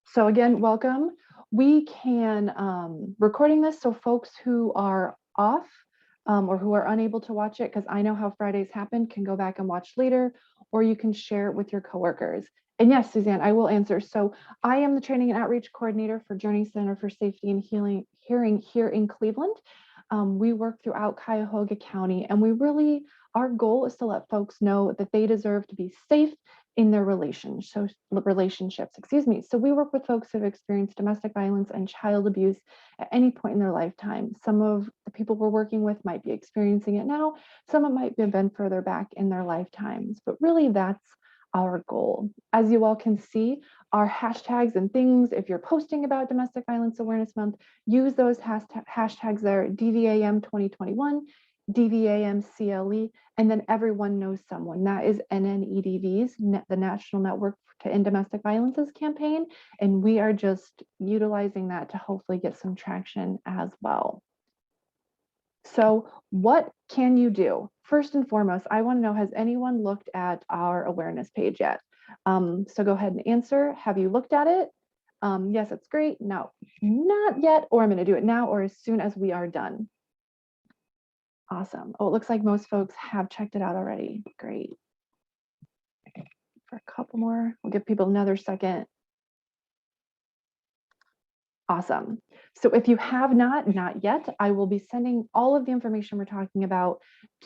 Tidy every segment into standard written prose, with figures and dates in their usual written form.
So again, welcome. We can recording this so folks who are off or who are unable to watch it, because I know how Fridays happen, can go back and watch later, or you can share it with your coworkers. And yes, Suzanne, I will answer. So I am the training and outreach coordinator for Journey Center for Safety and Hearing here in Cleveland. We work throughout Cuyahoga County, and our goal is to let folks know that they deserve to be safe in their relationships, excuse me. So we work with folks who have experienced domestic violence and child abuse at any point in their lifetime. Some of the people we're working with might be experiencing it now. Some it might have been further back in their lifetimes, but really that's our goal. As you all can see, our hashtags and things, if you're posting about Domestic Violence Awareness Month, use those hashtags there, DVAM 2021, DVAM CLE, and then everyone knows someone. That is NNEDV's, the National Network to End Domestic Violence's campaign, and we are just utilizing that to hopefully get some traction as well. So what can you do? First and foremost, I want to know, has anyone looked at our awareness page yet? So go ahead and answer. Have you looked at it? Yes, it's great. No, not yet, or I'm going to do it now or as soon as we are done. Awesome. Oh, it looks like most folks have checked it out already. Great. For a couple more, we'll give people another second. Awesome. So if you have not yet, I will be sending all of the information we're talking about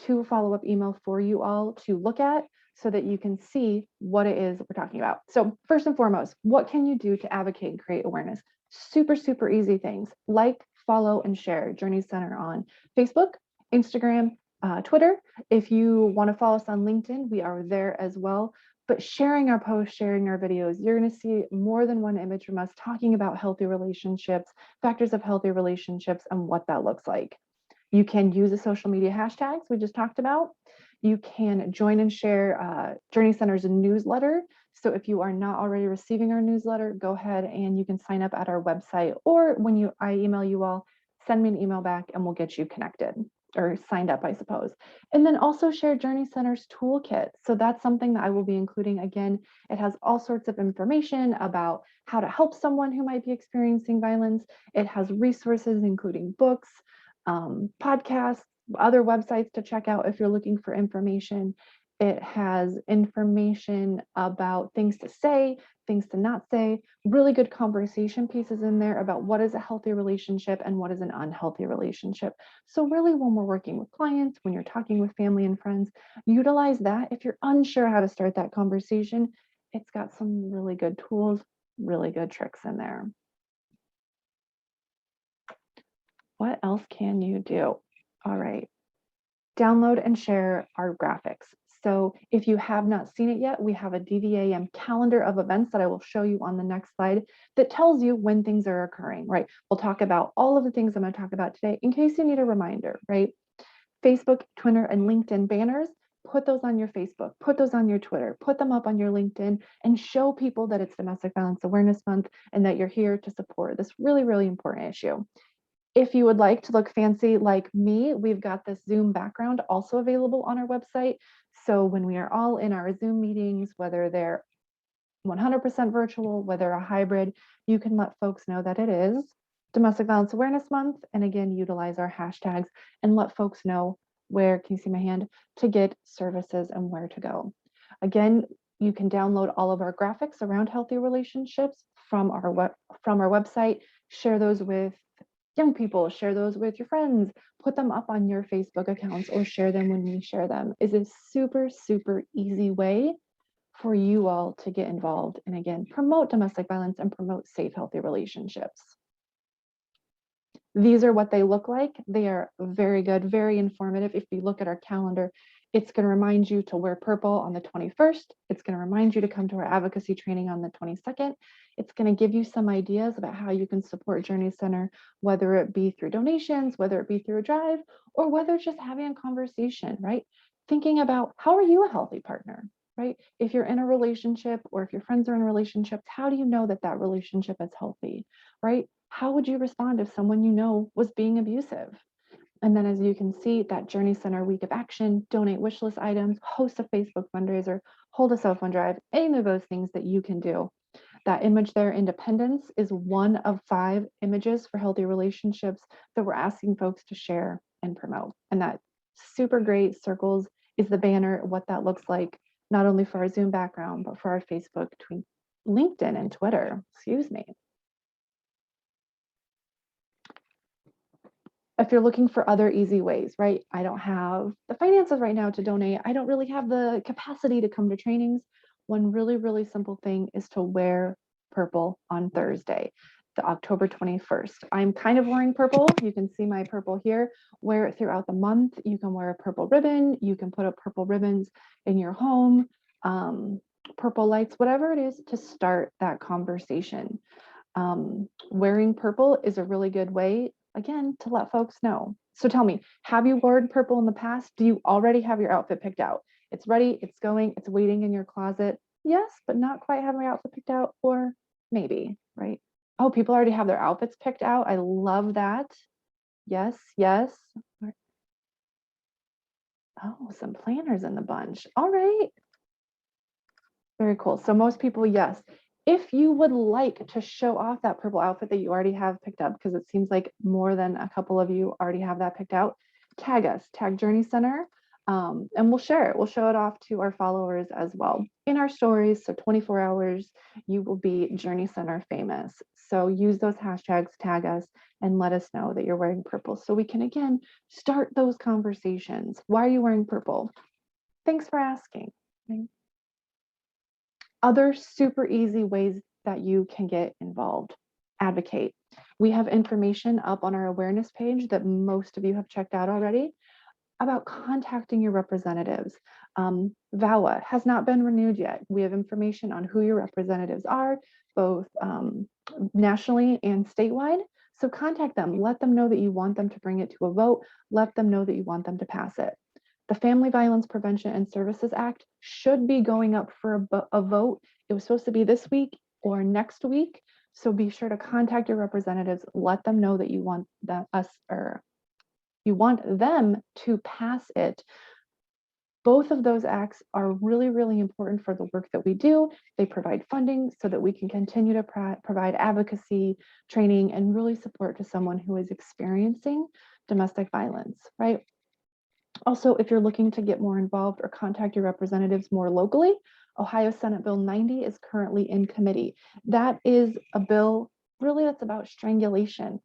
to a follow-up email for you all to look at so that you can see what it is we're talking about. So first and foremost, what can you do to advocate and create awareness? Super, super easy things like follow and share Journey Center on Facebook, Instagram, Twitter. If you want to follow us on LinkedIn, we are there as well. But sharing our posts, sharing our videos, you're going to see more than one image from us talking about healthy relationships, factors of healthy relationships, and what that looks like. You can use the social media hashtags we just talked about. You can join and share Journey Center's newsletter. So if you are not already receiving our newsletter, go ahead and you can sign up at our website, or when I email you all, send me an email back and we'll get you connected or signed up, I suppose. And then also share Journey Center's toolkit. So that's something that I will be including. Again, it has all sorts of information about how to help someone who might be experiencing violence. It has resources, including books, podcasts, other websites to check out if you're looking for information. It has information about things to say, things to not say, really good conversation pieces in there about what is a healthy relationship and what is an unhealthy relationship. So really, when we're working with clients, when you're talking with family and friends, utilize that. If you're unsure how to start that conversation, it's got some really good tools, really good tricks in there. What else can you do? All right. Download and share our graphics. So if you have not seen it yet, we have a DVAM calendar of events that I will show you on the next slide that tells you when things are occurring, right? We'll talk about all of the things I'm going to talk about today in case you need a reminder, right? Facebook, Twitter, and LinkedIn banners, put those on your Facebook, put those on your Twitter, put them up on your LinkedIn, and show people that it's Domestic Violence Awareness Month and that you're here to support this really, really important issue. If you would like to look fancy like me, we've got this Zoom background also available on our website. So when we are all in our Zoom meetings, whether they're 100% virtual, whether a hybrid, you can let folks know that it is Domestic Violence Awareness Month. And again, utilize our hashtags and let folks know where, can you see my hand, to get services and where to go. Again, you can download all of our graphics around healthy relationships from our website, share those with young people, share those with your friends, put them up on your Facebook accounts or share them when we share them. Is a super, super easy way for you all to get involved and again, promote domestic violence and promote safe, healthy relationships. These are what they look like. They are very good, very informative. If you look at our calendar, it's going to remind you to wear purple on the 21st. It's going to remind you to come to our advocacy training on the 22nd. It's going to give you some ideas about how you can support Journey Center, whether it be through donations, whether it be through a drive, or whether it's just having a conversation, right? Thinking about how are you a healthy partner, right? If you're in a relationship or if your friends are in relationships, how do you know that that relationship is healthy, right? How would you respond if someone you know was being abusive? And then as you can see, that Journey Center Week of Action, donate wish list items, host a Facebook fundraiser, hold a cell phone drive, any of those things that you can do. That image there, independence, is one of 5 images for healthy relationships that we're asking folks to share and promote. And that super great circles is the banner, what that looks like, not only for our Zoom background, but for our Facebook, LinkedIn, and Twitter, excuse me. If you're looking for other easy ways, right? I don't have the finances right now to donate. I don't really have the capacity to come to trainings. One really, really simple thing is to wear purple on Thursday, the October 21st. I'm kind of wearing purple. You can see my purple here. Wear it throughout the month. You can wear a purple ribbon. You can put up purple ribbons in your home, purple lights, whatever it is to start that conversation. Wearing purple is a really good way, again, to let folks know. So tell me, have you worn purple in the past? Do you already have your outfit picked out? It's ready, it's going, it's waiting in your closet. Yes, but not quite have your outfit picked out, or maybe, right? Oh, people already have their outfits picked out. I love that. Yes, yes. Oh, some planners in the bunch. All right. Very cool. So most people, yes. If you would like to show off that purple outfit that you already have picked up, because it seems like more than a couple of you already have that picked out, tag us, tag Journey Center, and we'll share it. We'll show it off to our followers as well in our stories. So 24 hours, you will be Journey Center famous. So use those hashtags, tag us, and let us know that you're wearing purple so we can, again, start those conversations. Why are you wearing purple? Thanks for asking. Other super easy ways that you can get involved. Advocate. We have information up on our awareness page that most of you have checked out already about contacting your representatives. VAWA has not been renewed yet. We have information on who your representatives are, both nationally and statewide. So contact them. Let them know that you want them to bring it to a vote. Let them know that you want them to pass it. The Family Violence Prevention and Services Act should be going up for a vote. It was supposed to be this week or next week. So be sure to contact your representatives. Let them know that you want you want them to pass it. Both of those acts are really, really important for the work that we do. They provide funding so that we can continue to provide advocacy, training, and really support to someone who is experiencing domestic violence, right? Also, if you're looking to get more involved or contact your representatives more locally, Ohio Senate Bill 90 is currently in committee. That is a bill really that's about strangulation.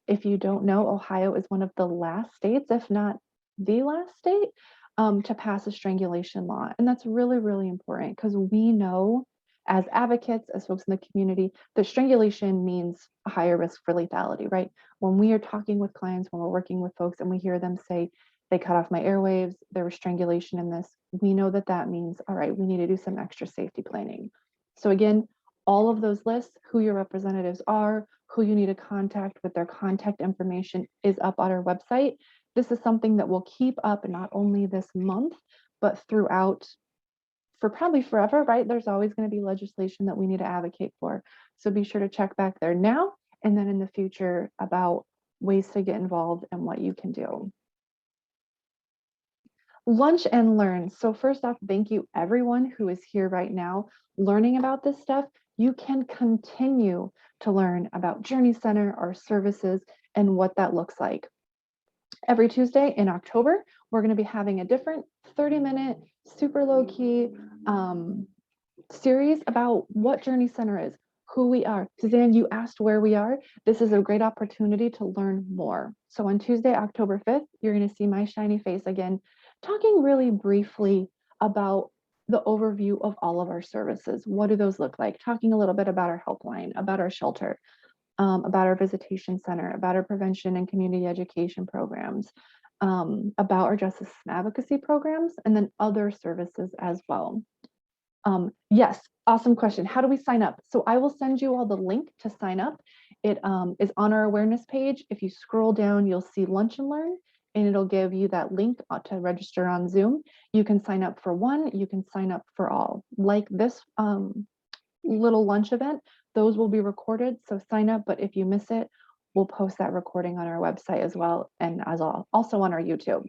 If you don't know, Ohio is one of the last states, if not the last state, to pass a strangulation law. And that's really, really important because we know as advocates, as folks in the community, that strangulation means a higher risk for lethality, right? When we are talking with clients, when we're working with folks and we hear them say, they cut off my airwaves, there was strangulation in this, we know that that means, all right, we need to do some extra safety planning. So again, all of those lists, who your representatives are, who you need to contact with their contact information is up on our website. This is something that will keep up not only this month, but throughout for probably forever, right? There's always going to be legislation that we need to advocate for. So be sure to check back there now and then in the future about ways to get involved and what you can do. Lunch and learn. So first off, thank you everyone who is here right now learning about this stuff. You can continue to learn about Journey Center, our services, and what that looks like. Every Tuesday in October, we're going to be having a different 30-minute, super low-key series about what Journey Center is, who we are. Suzanne, you asked where we are. This is a great opportunity to learn more. So on Tuesday, October 5th, you're going to see my shiny face again, talking really briefly about the overview of all of our services. What do those look like? Talking a little bit about our helpline, about our shelter, about our visitation center, about our prevention and community education programs, about our justice and advocacy programs, and then other services as well. Yes, awesome question. How do we sign up? So I will send you all the link to sign up. It is on our awareness page. If you scroll down, you'll see Lunch and Learn, and it'll give you that link to register on Zoom. You can sign up for one, you can sign up for all. Like this little lunch event, those will be recorded, so sign up, but if you miss it, we'll post that recording on our website as well, and also on our YouTube,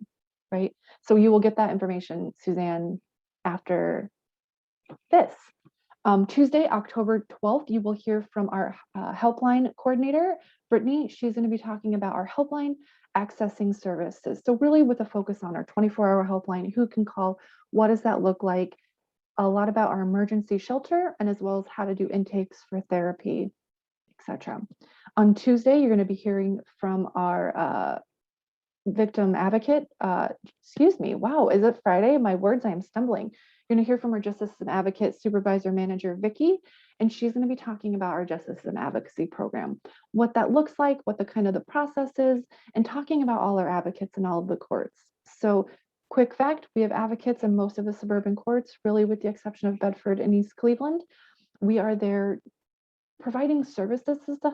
right? So you will get that information, Suzanne, after this. Tuesday, October 12th, you will hear from our helpline coordinator, Brittany. She's going to be talking about our helpline accessing services. So really with a focus on our 24-hour helpline, who can call, what does that look like, a lot about our emergency shelter, and as well as how to do intakes for therapy, etc. On Tuesday, you're going to be hearing from our victim advocate. Excuse me. Wow, is it Friday? My words, I am stumbling. You're going to hear from our justice system advocate supervisor manager, Vicki, and she's going to be talking about our justice system advocacy program, what that looks like, what the kind of the process is, and talking about all our advocates in all of the courts. So quick fact, we have advocates in most of the suburban courts, really with the exception of Bedford and East Cleveland. We are there providing services to stuff.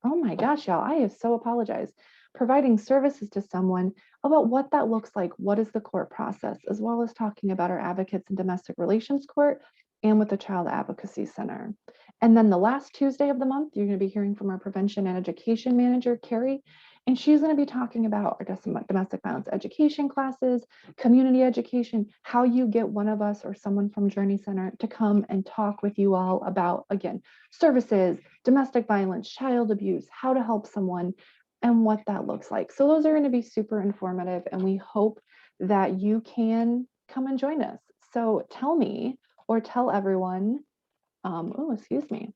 Oh my gosh, y'all, I so apologize. Providing services to someone about what that looks like, what is the court process, as well as talking about our advocates in domestic relations court and with the Child Advocacy Center. And then the last Tuesday of the month, you're going to be hearing from our prevention and education manager, Carrie, and she's going to be talking about our domestic violence education classes, community education, how you get one of us or someone from Journey Center to come and talk with you all about, again, services, domestic violence, child abuse, how to help someone, and what that looks like. So those are going to be super informative, and we hope that you can come and join us. So tell me or tell everyone, oh, excuse me.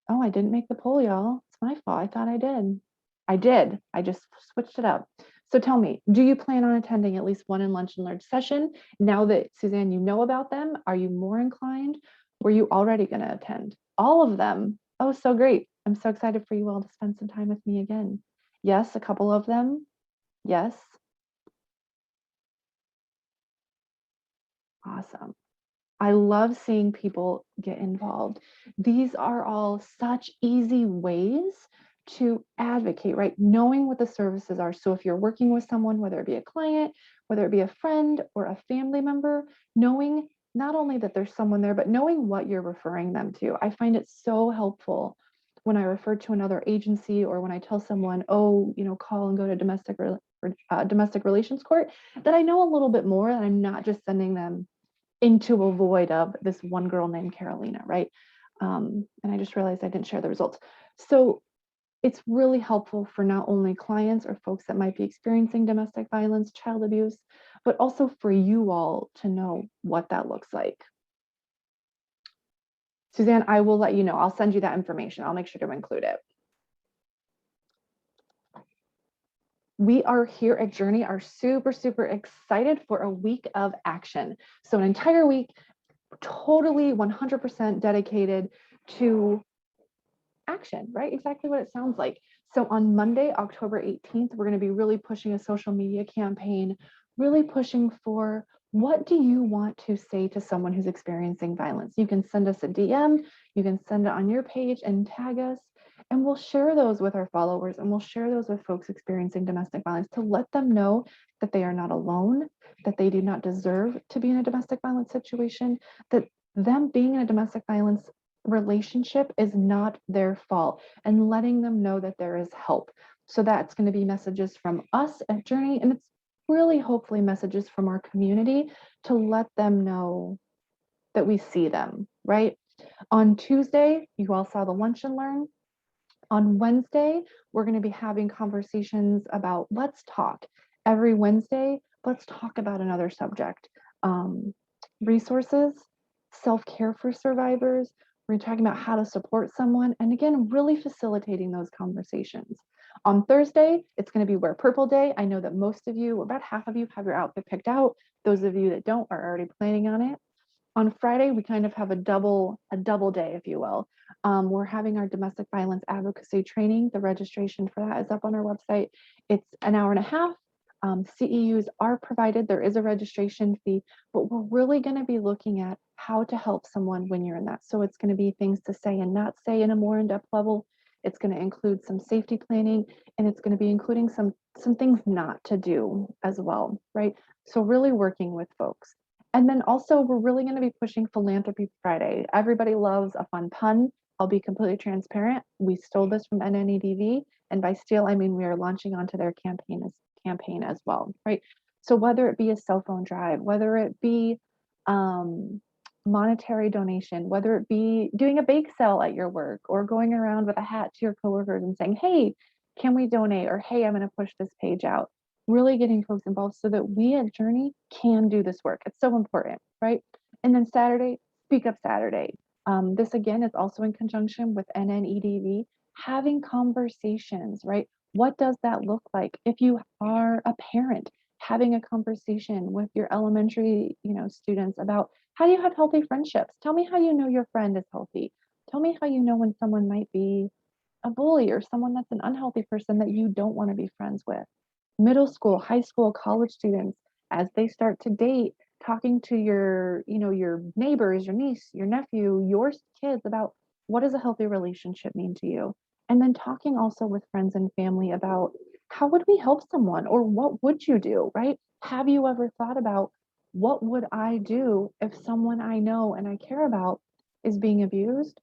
Oh, I didn't make the poll, y'all. It's my fault. I thought I did. I did. I just switched it up. So tell me, do you plan on attending at least one in lunch and learn session? Now that, Suzanne, you know about them, are you more inclined? Were you already going to attend? All of them. Oh, so great. I'm so excited for you all to spend some time with me again. Yes, a couple of them. Yes. Awesome. I love seeing people get involved. These are all such easy ways to advocate, right? Knowing what the services are. So if you're working with someone, whether it be a client, whether it be a friend or a family member, knowing not only that there's someone there, but knowing what you're referring them to. I find it so helpful when I refer to another agency or when I tell someone, oh, call and go to domestic relations court, that I know a little bit more and I'm not just sending them into a void of this one girl named Carolina, right? And I just realized I didn't share the results. So it's really helpful for not only clients or folks that might be experiencing domestic violence, child abuse, but also for you all to know what that looks like. Suzanne, I will let you know. I'll send you that information. I'll make sure to include it. We are here at Journey are super, super excited for a week of action. So an entire week, totally 100% dedicated to action, right? Exactly what it sounds like. So on Monday, October 18th, we're going to be really pushing a social media campaign, really pushing for what do you want to say to someone who's experiencing violence? You can send us a DM, you can send it on your page and tag us, and we'll share those with our followers and we'll share those with folks experiencing domestic violence to let them know that they are not alone, that they do not deserve to be in a domestic violence situation, that them being in a domestic violence relationship is not their fault, and letting them know that there is help. So that's going to be messages from us at Journey, and it's really hopefully messages from our community to let them know that we see them, right? On Tuesday, you all saw the lunch and learn. On Wednesday, we're going to be having conversations about let's talk. Every Wednesday, let's talk about another subject. Resources, self-care for survivors. We're talking about how to support someone. And again, really facilitating those conversations. On Thursday, it's going to be Wear Purple Day. I know that most of you, or about half of you, have your outfit picked out. Those of you that don't are already planning on it. On Friday, we kind of have a double day, if you will. We're having our domestic violence advocacy training. The registration for that is up on our website. It's an hour and a half. CEUs are provided. There is a registration fee, but we're really going to be looking at how to help someone when you're in that. So it's going to be things to say and not say in a more in-depth level. It's going to include some safety planning, and it's going to be including some things not to do as well, right? So really working with folks. And then also, we're really going to be pushing Philanthropy Friday. Everybody loves a fun pun. I'll be completely transparent. We stole this from NNEDV, and by steal, I mean we are launching onto their campaign as well, right? So whether it be a cell phone drive, whether it be monetary donation, whether it be doing a bake sale at your work or going around with a hat to your coworkers and saying, hey, can we donate? Or hey, I'm going to push this page out. Really getting folks involved so that we at Journey can do this work. It's so important, right? And then Saturday, Speak Up Saturday. This again is also in conjunction with NNEDV, having conversations, right? What does that look like? If you are a parent, having a conversation with your elementary, students about how do you have healthy friendships? Tell me how you know your friend is healthy. Tell me how you know when someone might be a bully or someone that's an unhealthy person that you don't want to be friends with. Middle school, high school, college students, as they start to date, talking to your neighbors, your niece, your nephew, your kids about what does a healthy relationship mean to you? And then talking also with friends and family about how would we help someone or what would you do, right? Have you ever thought about what would I do if someone I know and I care about is being abused?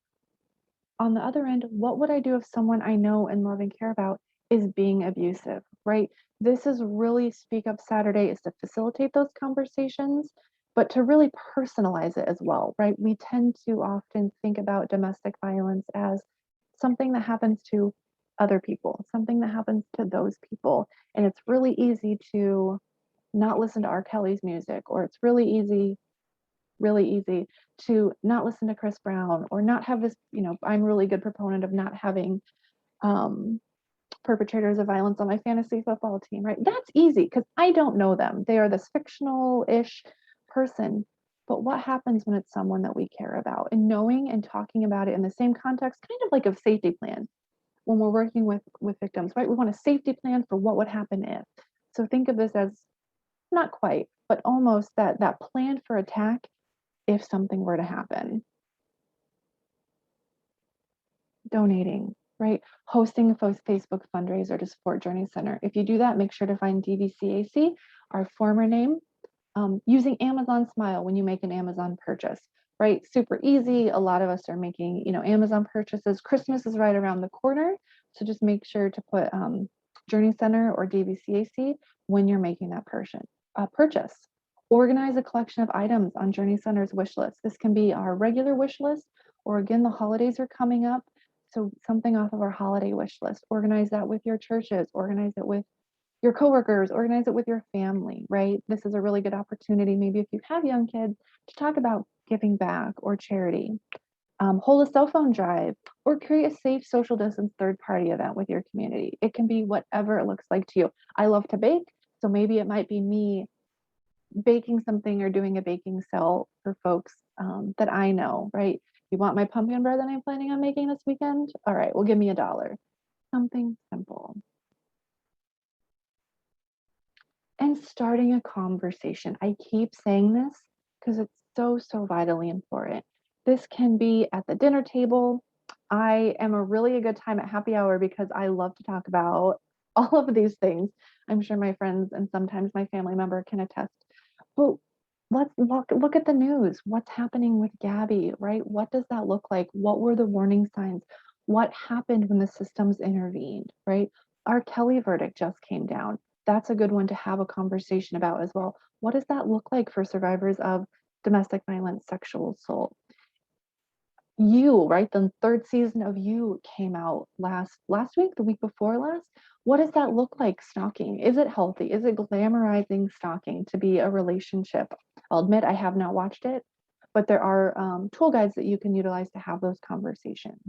On the other end, what would I do if someone I know and love and care about is being abusive, right? This is really Speak Up Saturday is to facilitate those conversations, but to really personalize it as well, right? We tend to often think about domestic violence as something that happens to other people, something that happens to those people. And it's really easy to not listen to R. Kelly's music, or it's really easy to not listen to Chris Brown or not have this, I'm a really good proponent of not having perpetrators of violence on my fantasy football team, right? That's easy because I don't know them. They are this fictional-ish person. But what happens when it's someone that we care about? And knowing and talking about it in the same context, kind of like a safety plan when we're working with victims, right? We want a safety plan for what would happen if. So think of this as not quite, but almost that plan for attack if something were to happen. Donating, right? Hosting a Facebook fundraiser to support Journey Center. If you do that, make sure to find DVCAC, our former name, using Amazon Smile when you make an Amazon purchase, right? Super easy. A lot of us are making, Amazon purchases. Christmas is right around the corner. So just make sure to put Journey Center or DVCAC when you're making that purchase. Organize a collection of items on Journey Center's wish list. This can be our regular wish list, or again, the holidays are coming up. So something off of our holiday wish list. Organize that with your churches, organize it with your coworkers, organize it with your family, right? This is a really good opportunity, maybe if you have young kids, to talk about giving back or charity. Hold a cell phone drive or create a safe social distance third-party event with your community. It can be whatever it looks like to you. I love to bake, so maybe it might be me baking something or doing a baking sale for folks that I know, right? You want my pumpkin bread that I'm planning on making this weekend? All right, well, give me $1. Something simple. And starting a conversation. I keep saying this because it's so vitally important. This can be at the dinner table. I am a really good time at happy hour because I love to talk about all of these things. I'm sure my friends and sometimes my family member can attest. But let's look at the news. What's happening with Gabby, right? What does that look like? What were the warning signs? What happened when the systems intervened, right? Our Kelly verdict just came down. That's a good one to have a conversation about as well. What does that look like for survivors of domestic violence, sexual assault? You, right? The third season of You came out last week, the week before last. What does that look like, stalking? Is it healthy? Is it glamorizing stalking to be a relationship? I'll admit I have not watched it, but there are tool guides that you can utilize to have those conversations.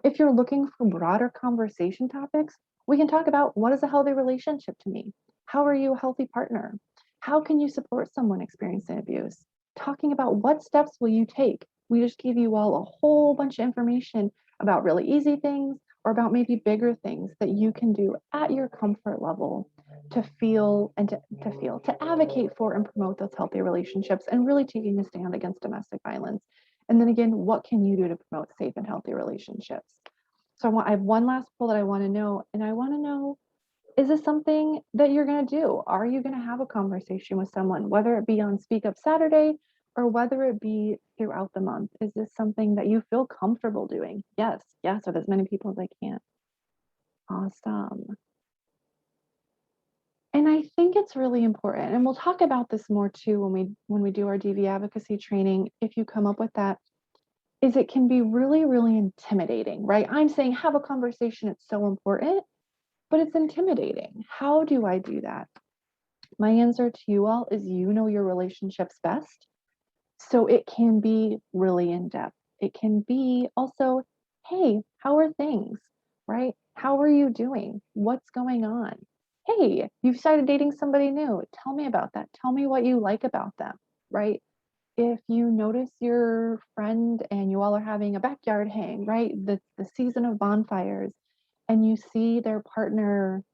If you're looking for broader conversation topics, we can talk about what is a healthy relationship to me? How are you a healthy partner? How can you support someone experiencing abuse? Talking about what steps will you take? We just gave you all a whole bunch of information about really easy things or about maybe bigger things that you can do at your comfort level to feel and to advocate for and promote those healthy relationships and really taking a stand against domestic violence. And then again, what can you do to promote safe and healthy relationships? So I have one last poll that I want to know, and I want to know, is this something that you're going to do? Are you going to have a conversation with someone, whether it be on Speak Up Saturday or whether it be throughout the month? Is this something that you feel comfortable doing? Yes, with as many people as I can. Awesome. And I think it's really important, and we'll talk about this more too when we do our DV advocacy training, if you come up with that, is it can be really, really intimidating, right? I'm saying have a conversation, it's so important, but it's intimidating. How do I do that? My answer to you all is you know your relationships best. So it can be really in depth. It can be also, hey, how are things, right? How are you doing? What's going on? Hey, you've started dating somebody new. Tell me about that. Tell me what you like about them, right? If you notice your friend and you all are having a backyard hang, right? The season of bonfires, and you see their partner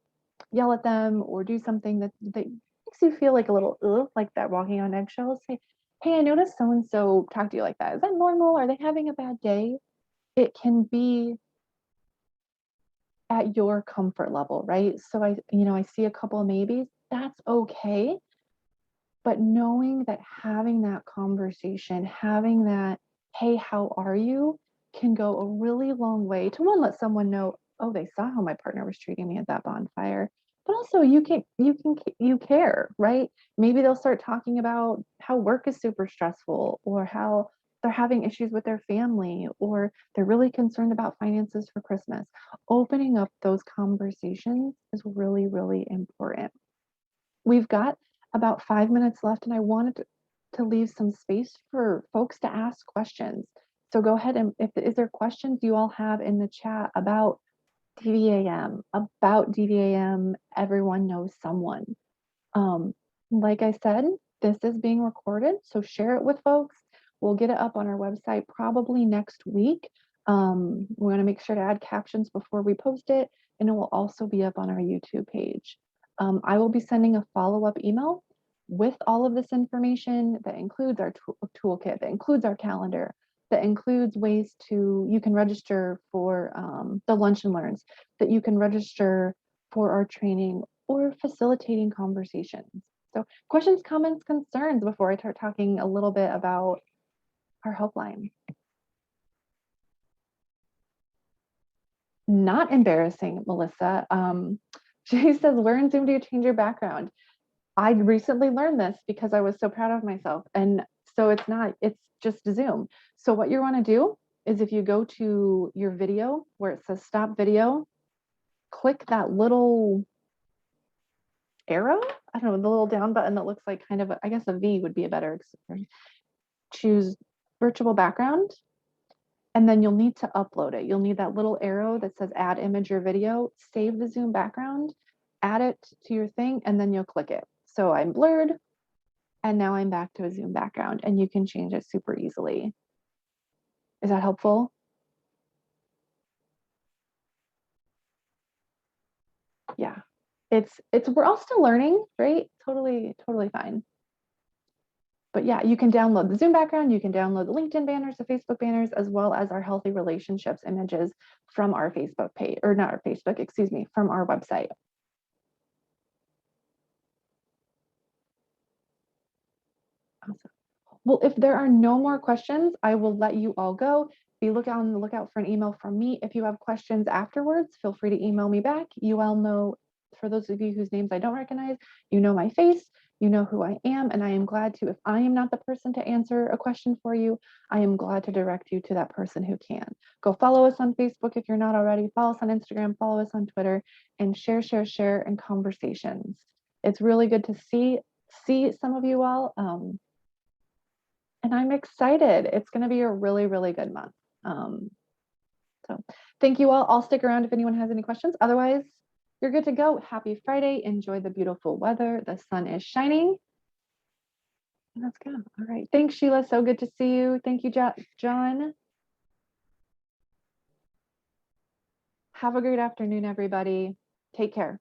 yell at them or do something that makes you feel like a little like that, walking on eggshells. Say, hey, I noticed so and so talk to you like that. Is that normal? Are they having a bad day? It can be at your comfort level, right? So I see a couple of maybes. That's okay. But knowing that having that conversation, having that, hey, how are you, can go a really long way to, one, let someone know, oh, they saw how my partner was treating me at that bonfire. But also you care, right? Maybe they'll start talking about how work is super stressful, or how they're having issues with their family, or they're really concerned about finances for Christmas. Opening up those conversations is really, really important. We've got about 5 minutes left, and I wanted to leave some space for folks to ask questions. So go ahead, and is there questions you all have in the chat about DVAM, everyone knows someone. Like I said, this is being recorded, so share it with folks. We'll get it up on our website probably next week. We're gonna make sure to add captions before we post it, and it will also be up on our YouTube page. I will be sending a follow-up email with all of this information that includes our toolkit, that includes our calendar, that includes ways you can register for the lunch and learns, that you can register for our training or facilitating conversations. So questions, comments, concerns before I start talking a little bit about our helpline. Not embarrassing, Melissa. She says, where in Zoom do you change your background? I recently learned this because I was so proud of myself. And so it's just Zoom. So what you want to do is, if you go to your video where it says stop video, click that little arrow. I don't know, the little down button that looks like kind of, I guess a V would be a better expression. Choose virtual background, and then you'll need to upload it. You'll need that little arrow that says add image or video, save the Zoom background, add it to your thing, and then you'll click it. So I'm blurred, and now I'm back to a Zoom background, and you can change it super easily. Is that helpful? Yeah, we're all still learning, right? Totally fine. But yeah, you can download the Zoom background, you can download the LinkedIn banners, the Facebook banners, as well as our healthy relationships images from our Facebook page, or not our Facebook, excuse me, from our website. Awesome. Well, if there are no more questions, I will let you all go. Be on the lookout for an email from me. If you have questions afterwards, feel free to email me back. You all know, for those of you whose names I don't recognize, you know my face, you know who I am, and I am glad to, if I am not the person to answer a question for you, I am glad to direct you to that person who can. Go follow us on Facebook if you're not already, follow us on Instagram, follow us on Twitter, and share in conversations. It's really good to see some of you all. And I'm excited. It's going to be a really, really good month. So thank you all. I'll stick around if anyone has any questions. Otherwise, you're good to go. Happy Friday. Enjoy the beautiful weather. The sun is shining. And that's good. All right. Thanks, Sheila. So good to see you. Thank you, John. Have a great afternoon, everybody. Take care.